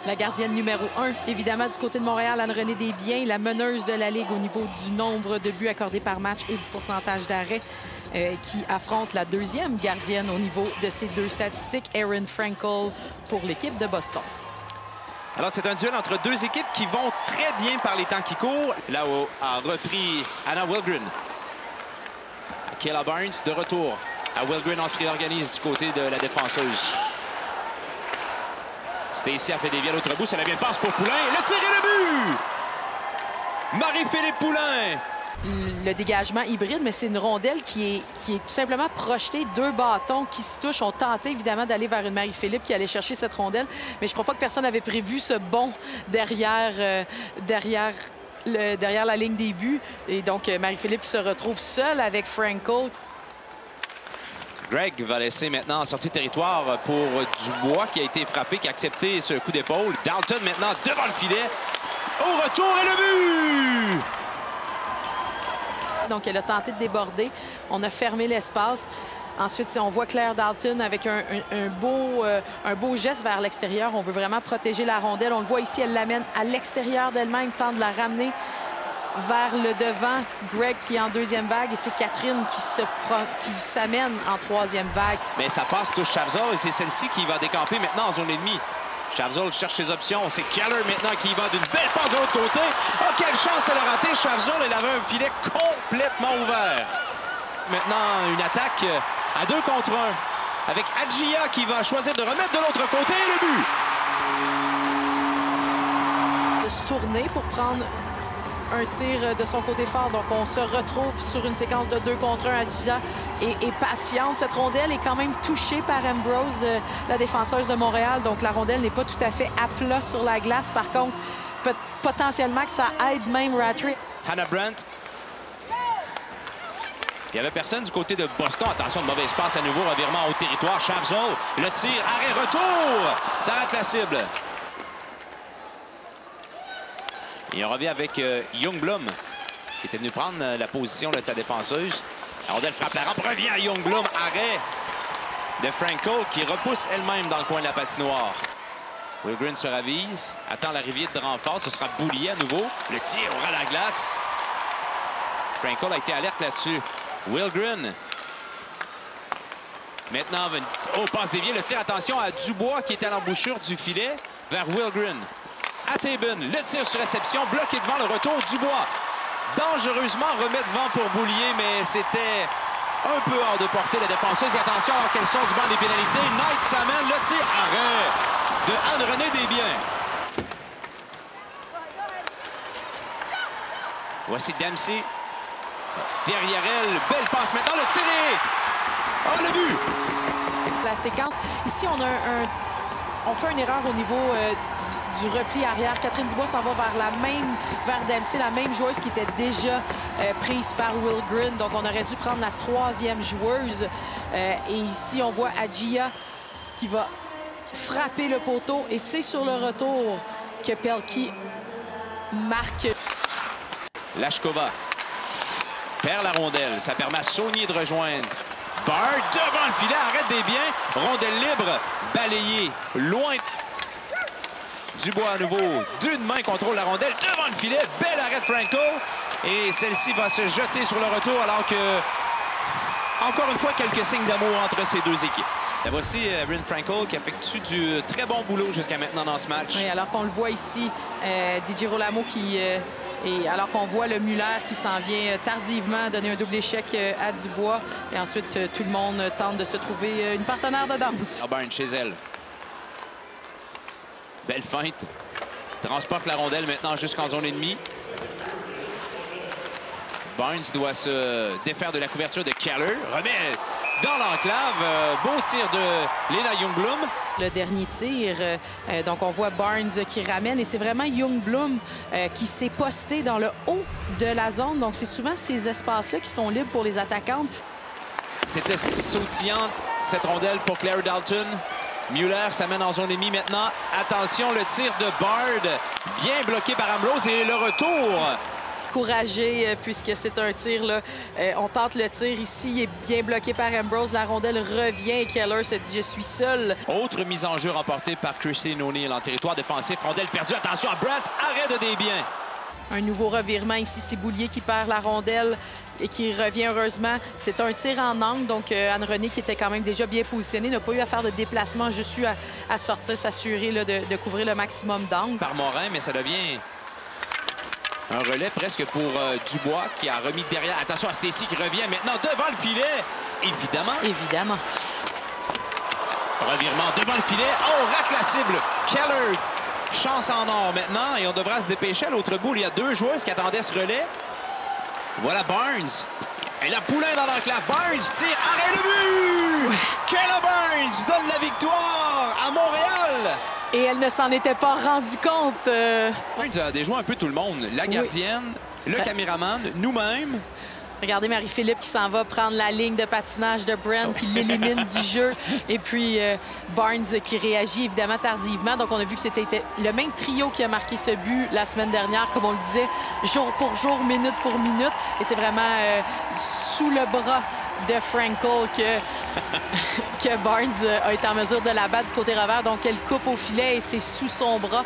La gardienne numéro 1, évidemment, du côté de Montréal, Anne-Renée Desbiens, la meneuse de la Ligue au niveau du nombre de buts accordés par match et du pourcentage d'arrêt, qui affronte la deuxième gardienne au niveau de ces deux statistiques, Erin Frankel, pour l'équipe de Boston. Alors, c'est un duel entre deux équipes qui vont très bien par les temps qui courent. Là où a repris Anna Wilgren. Kayla Barnes de retour. À Wilgren, on se réorganise du côté de la défenseuse. Stacy a fait des vies à l'autre bout. C'est la bien passe pour Poulain. Le tir et le but! Marie-Philippe Poulain. Le dégagement hybride, mais c'est une rondelle qui est tout simplement projetée. Deux bâtons qui se touchent. On tentait évidemment d'aller vers une Marie-Philippe qui allait chercher cette rondelle, mais je crois pas que personne n'avait prévu ce bond derrière la ligne des buts. Et donc, Marie-Philippe qui se retrouve seule avec Frankel. Greg va laisser maintenant en sortie de territoire pour Dubois qui a été frappé, qui a accepté ce coup d'épaule. Dalton maintenant devant le filet. Au retour et le but! Donc, elle a tenté de déborder. On a fermé l'espace. Ensuite, si on voit Claire Dalton avec un beau geste vers l'extérieur, on veut vraiment protéger la rondelle. On le voit ici, elle l'amène à l'extérieur d'elle-même, tente de la ramener vers le devant. Greg qui est en deuxième vague et c'est Catherine qui s'amène en troisième vague. Mais ça passe, touche Chavzol et c'est celle-ci qui va décamper maintenant en zone ennemie. Chavzol cherche ses options. C'est Keller maintenant qui va d'une belle passe de l'autre côté. Oh, quelle chance elle a raté. Chavzol, elle avait un filet complètement ouvert. Maintenant, une attaque à 2 contre 1 avec Adjia qui va choisir de remettre de l'autre côté et le but. De se tourner pour prendre un tir de son côté fort. Donc, on se retrouve sur une séquence de 2 contre 1. Adjia est patiente. Cette rondelle est quand même touchée par Ambrose, la défenseuse de Montréal. Donc, la rondelle n'est pas tout à fait à plat sur la glace. Par contre, potentiellement que ça aide même Rattray. Hannah Brandt. Il n'y avait personne du côté de Boston. Attention, de mauvais espace à nouveau. Revirement au territoire. Chavzol, le tir, arrêt, retour. Ça rate la cible. Et on revient avec Youngblum, qui était venu prendre la position de sa défenseuse. La rondelle frappe la rampe, revient à Youngblum. Arrêt de Frankel, qui repousse elle-même dans le coin de la patinoire. Wilgren se ravise, attend l'arrivée de renfort. Ce sera Boulier à nouveau. Le tir aura la glace. Frankel a été alerte là-dessus. Wilgren. Maintenant, passe déviée. Le tir, attention à Dubois, qui est à l'embouchure du filet, vers Wilgren. À Taben, le tir sur réception, bloqué devant le retour. Dubois, dangereusement remet devant pour Boulier, mais c'était un peu hors de portée la défenseuse. Et attention, alors qu'elle sort du banc des pénalités, Knight s'amène, le tir, arrêt de Anne-Renée Desbiens. Voici Dempsey. Derrière elle, belle passe maintenant, le tir est... Oh, le but! La séquence, ici, on fait une erreur au niveau du repli arrière. Catherine Dubois s'en va vers Dempsey, la même joueuse qui était déjà prise par Wilgren. Donc, on aurait dû prendre la troisième joueuse. Et ici, on voit Adjia qui va frapper le poteau. Et c'est sur le retour que Pelkey marque. Lashkova perd la rondelle. Ça permet à Saunier de rejoindre. Bard devant le filet, arrête Desbiens. Rondelle libre, balayée loin. Dubois à nouveau, d'une main contrôle la rondelle devant le filet. Bel arrêt de Frankel. Et celle-ci va se jeter sur le retour alors que, encore une fois, quelques signes d'amour entre ces deux équipes. Et voici Erin Frankel qui effectue du très bon boulot jusqu'à maintenant dans ce match. Oui, alors qu'on le voit ici, Di Girolamo qui... Et alors qu'on voit le Muller qui s'en vient tardivement donner un double échec à Dubois. Et ensuite, tout le monde tente de se trouver une partenaire de danse. Barnes chez elle. Belle feinte. Transporte la rondelle maintenant jusqu'en zone ennemie. Barnes doit se défaire de la couverture de Keller. Remet dans l'enclave. Beau tir de Lena Youngblum. Le dernier tir, donc on voit Barnes qui ramène et c'est vraiment Youngblum qui s'est posté dans le haut de la zone. Donc c'est souvent ces espaces-là qui sont libres pour les attaquantes. C'était sautillant cette rondelle pour Claire Dalton. Muller s'amène en zone ennemie maintenant. Attention, le tir de Bard, bien bloqué par Ambrose et le retour encouragé puisque c'est un tir. Là. On tente le tir ici. Il est bien bloqué par Ambrose. La rondelle revient et Keller se dit « Je suis seul ». Autre mise en jeu remportée par Christine O'Neill en territoire défensif. Rondelle perdue. Attention à Brent. Arrêt de Desbiens. Un nouveau revirement ici. C'est Boulier qui perd la rondelle et qui revient heureusement. C'est un tir en angle. Donc, Anne-Renée, qui était quand même déjà bien positionnée, n'a pas eu à faire de déplacement, juste eu à sortir, s'assurer de couvrir le maximum d'angles. Par Morin, mais ça devient un relais presque pour Dubois qui a remis derrière. Attention à Stacy qui revient maintenant devant le filet. Évidemment. Évidemment. Revirement devant le filet. Oh, rate la cible. Keller. Chance en or maintenant et on devra se dépêcher. À l'autre bout, il y a deux joueuses qui attendaient ce relais. Voilà Barnes. Et la Poulain dans l'enclave. Barnes tire. Arrêt de but! Kayla Barnes donne la victoire à Montréal. Et elle ne s'en était pas rendue compte. Barnes a déjoué un peu tout le monde. La gardienne, le caméraman, nous-mêmes. Regardez Marie-Philippe qui s'en va prendre la ligne de patinage de Brent, qui l'élimine du jeu. Et puis Barnes qui réagit évidemment tardivement. Donc on a vu que c'était le même trio qui a marqué ce but la semaine dernière, comme on le disait, jour pour jour, minute pour minute. Et c'est vraiment sous le bras de Frankel que Barnes a été en mesure de la battre du côté revers. Donc elle coupe au filet et c'est sous son bras.